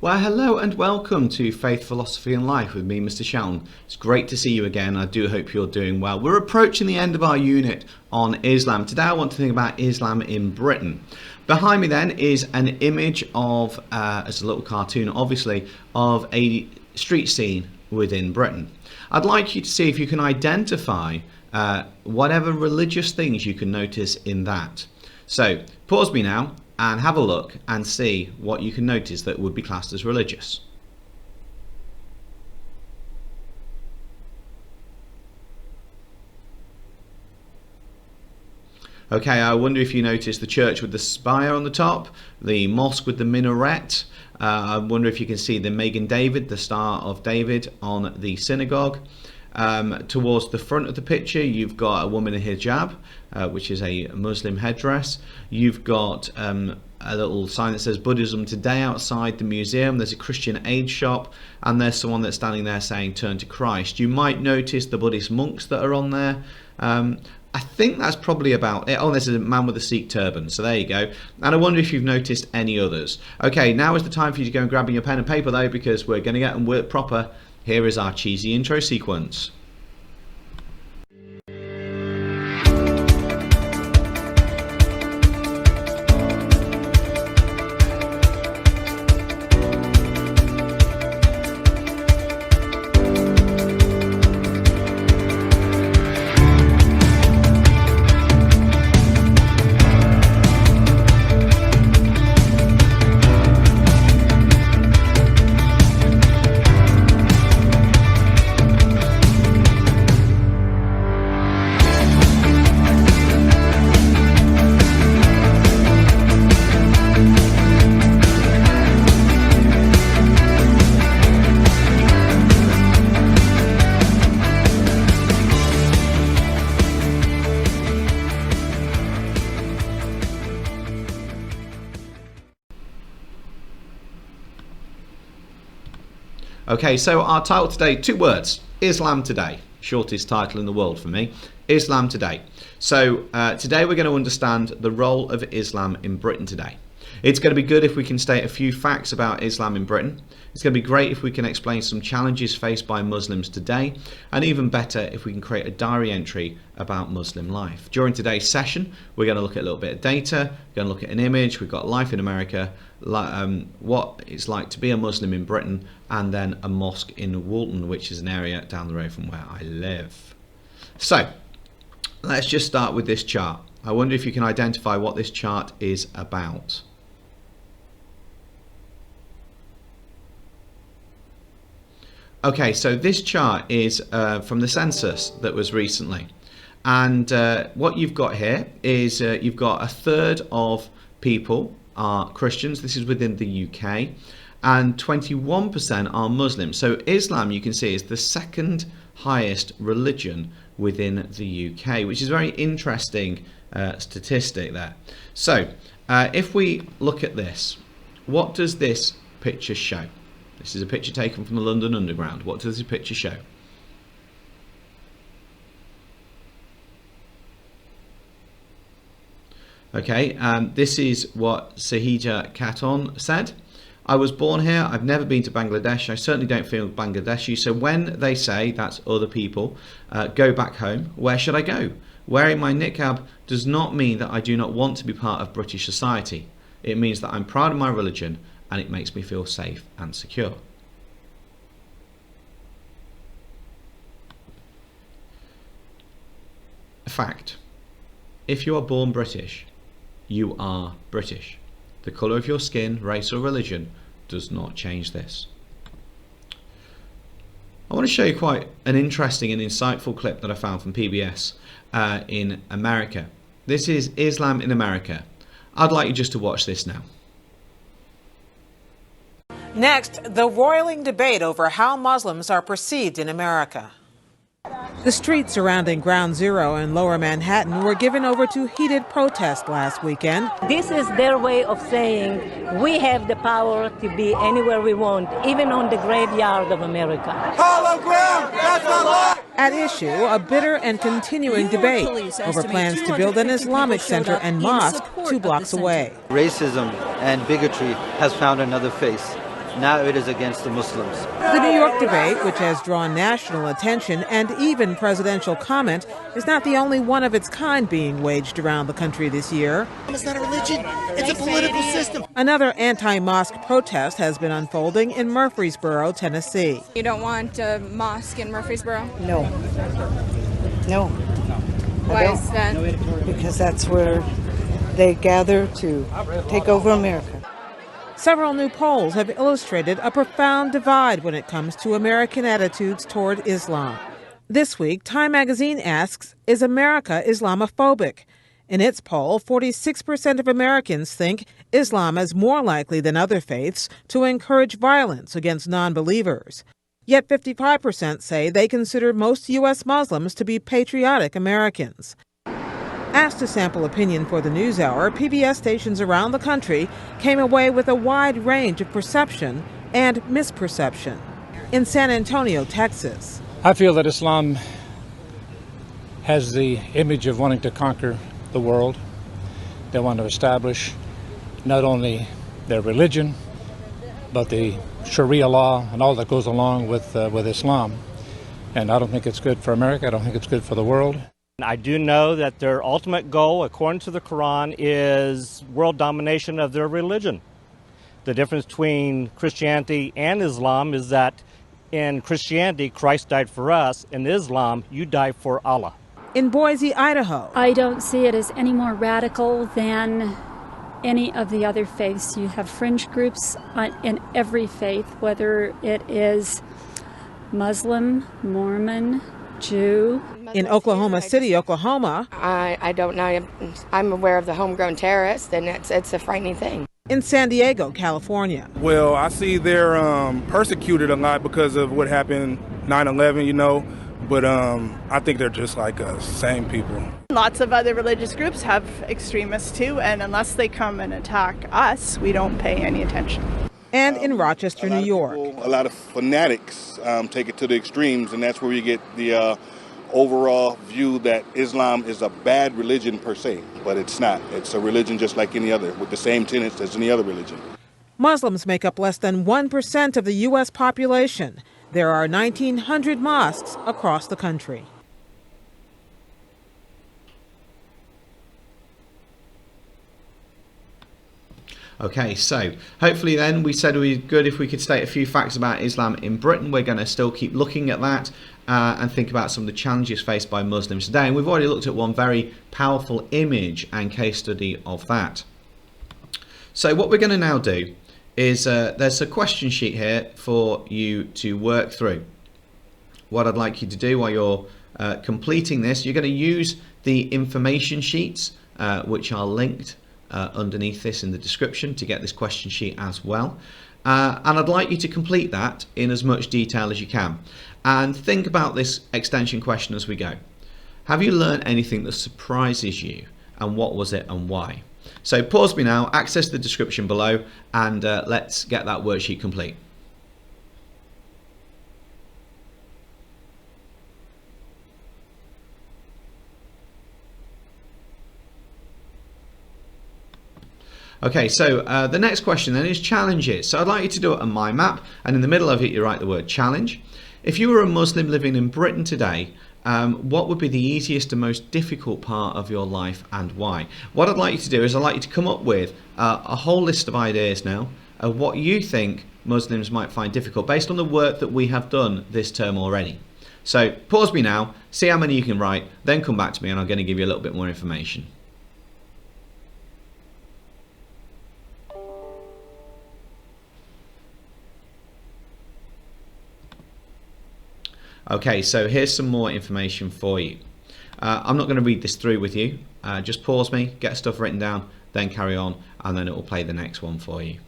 Well, hello and welcome to Faith, Philosophy and Life with me, Mr. Shelton. It's great to see you again. I do hope you're doing well. We're approaching the end of our unit on Islam. Today I want to think about Islam in Britain. Behind me then is an image of, as a little cartoon obviously, of a street scene within Britain. I'd like you to see if you can identify whatever religious things you can notice in that. So pause me now and have a look and see what you can notice that would be classed as religious. Okay, I wonder if you notice the church with the spire on the top, the mosque with the minaret. I wonder if you can see the Magen David, the Star of David, on the synagogue. Towards the front of the picture, you've got a woman in hijab, which is a Muslim headdress. You've got a little sign that says Buddhism Today outside the museum. There's a Christian aid shop, and there's someone that's standing there saying turn to Christ. You might notice the Buddhist monks that are on there. I think that's probably about it. Oh, there's a man with a Sikh turban, so there you go. And I wonder if you've noticed any others. Okay, now is the time for you to go and grab your pen and paper though, because we're going to get and work proper. Here is our cheesy intro sequence. Okay, so our title today, 2 words, Islam Today. Shortest title in the world for me, Islam Today. So today we're going to understand the role of Islam in Britain today. It's going to be good if we can state a few facts about Islam in Britain. It's going to be great if we can explain some challenges faced by Muslims today, and even better if we can create a diary entry about Muslim life. During today's session, we're going to look at a little bit of data, we're going to look at an image, we've got life in America, what it's like to be a Muslim in Britain, and then a mosque in Woolton, which is an area down the road from where I live. So, let's just start with this chart. I wonder if you can identify what this chart is about. Okay, so this chart is from the census that was recently. And what you've got here is you've got a third of people are Christians. This is within the UK. And 21% are Muslims. So Islam, you can see, is the second highest religion within the UK, which is a very interesting statistic there. So if we look at this, what does this picture show? This is a picture taken from the London Underground. What does this picture show? Okay, this is what Sahija Khaton said. I was born here, I've never been to Bangladesh, I certainly don't feel Bangladeshi, so when they say, that's other people, go back home, where should I go? Wearing my niqab does not mean that I do not want to be part of British society. It means that I'm proud of my religion and it makes me feel safe and secure. A fact. If you are born British, you are British. The colour of your skin, race or religion does not change this. I want to show you quite an interesting and insightful clip that I found from PBS in America. This is Islam in America. I'd like you just to watch this now. Next, the roiling debate over how Muslims are perceived in America. The streets surrounding Ground Zero in Lower Manhattan were given over to heated protest last weekend. This is their way of saying we have the power to be anywhere we want, even on the graveyard of America. Hollow ground, that's a lie! At issue, a bitter and continuing debate over plans to build an Islamic center and mosque 2 blocks away. Racism and bigotry has found another face. Now it is against the Muslims. The New York debate, which has drawn national attention and even presidential comment, is not the only one of its kind being waged around the country this year. It's not a religion, it's a political system. Another anti-mosque protest has been unfolding in Murfreesboro, Tennessee. You don't want a mosque in Murfreesboro? No. Why is that? Because that's where they gather to take over America. Several new polls have illustrated a profound divide when it comes to American attitudes toward Islam. This week, Time magazine asks, is America Islamophobic? In its poll, 46% of Americans think Islam is more likely than other faiths to encourage violence against non-believers. Yet 55% say they consider most U.S. Muslims to be patriotic Americans. Asked to sample opinion for the NewsHour, PBS stations around the country came away with a wide range of perception and misperception. In San Antonio, Texas, I feel that Islam has the image of wanting to conquer the world. They want to establish not only their religion, but the Sharia law and all that goes along with Islam. And I don't think it's good for America. I don't think it's good for the world. I do know that their ultimate goal, according to the Quran, is world domination of their religion. The difference between Christianity and Islam is that in Christianity, Christ died for us. In Islam, you die for Allah. in Boise, Idaho. I don't see it as any more radical than any of the other faiths. You have fringe groups in every faith, whether it is Muslim, Mormon, Jew. In Oklahoma City, Oklahoma. I don't know. I'm aware of the homegrown terrorists, and it's a frightening thing. In San Diego, California. Well, I see they're persecuted a lot because of what happened 9/11, you know, but I think they're just like us, same people. Lots of other religious groups have extremists too, and unless they come and attack us, we don't pay any attention. And in Rochester, New York. A lot of fanatics take it to the extremes, and that's where you get the overall view that Islam is a bad religion per se, but it's not. It's a religion just like any other, with the same tenets as any other religion. Muslims make up less than 1% of the U.S. population. There are 1,900 mosques across the country. Okay, so hopefully then we said we'd be good if we could state a few facts about Islam in Britain. We're going to still keep looking at that and think about some of the challenges faced by Muslims today. And we've already looked at one very powerful image and case study of that. So what we're going to now do is there's a question sheet here for you to work through. What I'd like you to do while you're completing this, you're going to use the information sheets which are linked underneath this in the description to get this question sheet as well. And I'd like you to complete that in as much detail as you can. And think about this extension question as we go. Have you learned anything that surprises you, and what was it and why? So pause me now, access the description below, and let's get that worksheet complete. Okay, so the next question then is challenges. So I'd like you to do it on my map, and in the middle of it you write the word challenge. If you were a Muslim living in Britain today, what would be the easiest and most difficult part of your life and why? What I'd like you to do is I'd like you to come up with a whole list of ideas now of what you think Muslims might find difficult based on the work that we have done this term already. So pause me now, see how many you can write, then come back to me and I'm going to give you a little bit more information. Okay, so here's some more information for you. I'm not going to read this through with you. Just pause me, get stuff written down, then carry on, and then it will play the next one for you.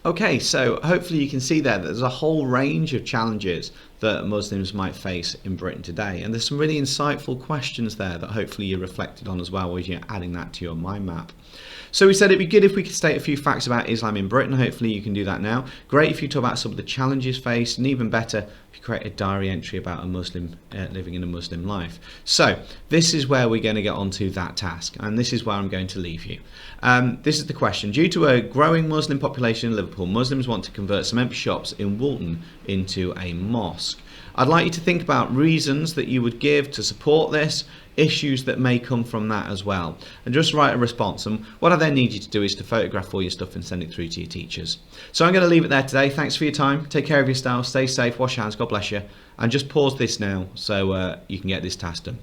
Okay, so hopefully you can see there that there's a whole range of challenges that Muslims might face in Britain today, and there's some really insightful questions there that hopefully you reflected on as well as you're adding that to your mind map. So we said it'd be good if we could state a few facts about Islam in Britain. Hopefully you can do that now. Great if you talk about some of the challenges faced, and even better if you create a diary entry about a Muslim living in a Muslim life. So this is where we're going to get onto that task, and this is where I'm going to leave you. This is the question. Due to a growing Muslim population in Liverpool, Muslims want to convert some empty shops in Woolton into a mosque. I'd like you to think about reasons that you would give to support this, issues that may come from that as well, and just write a response. And what I then need you to do is to photograph all your stuff and send it through to your teachers. So I'm going to leave it there today. Thanks for your time. Take care of yourself, stay safe, wash your hands, God bless you, and just pause this now so you can get this task done.